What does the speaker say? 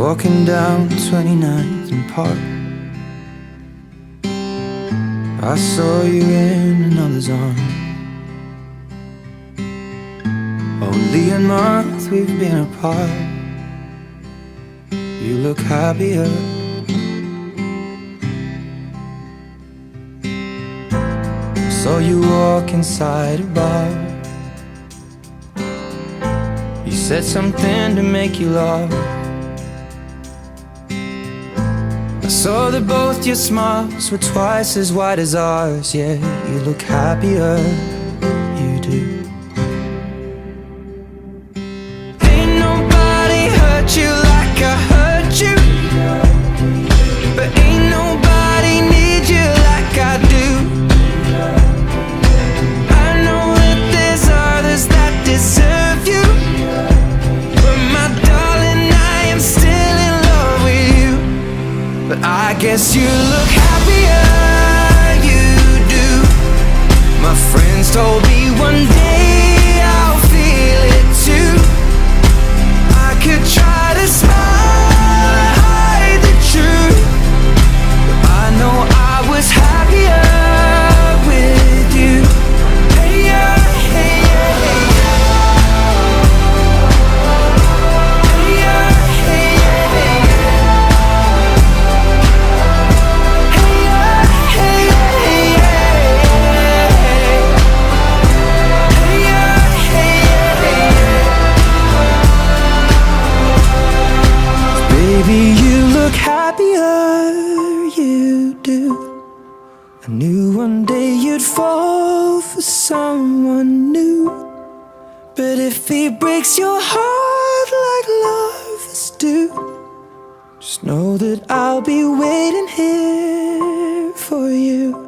walking down 29th and Park. I saw you in another's arm. Only a month we've been apart. You look happier. Saw you walk inside a bar. You said something to make you laugh. I saw that both your smiles were twice as wide as ours. Yeah, you look happier, you do. Ain't nobody hurt you like I hurt you, but ain't nobody need you like I do. I know that there's others that deserve you, but my darling, I am still in love with you. But I guess you look happier, you do. My friends told me one day I'll feel it too. I could try to smile and hide the truth, but I know I was happier with you. Hey yeah, hey yeah, hey yeah. Hey yeah, hey yeah, hey yeah. Hey yeah, hey yeah, hey yeah. Hey yeah, hey yeah, hey yeah. Baby, you look happier, you do. I knew one day you'd fall for someone new, but if he breaks your heart like lovers do, just know that I'll be waiting here for you.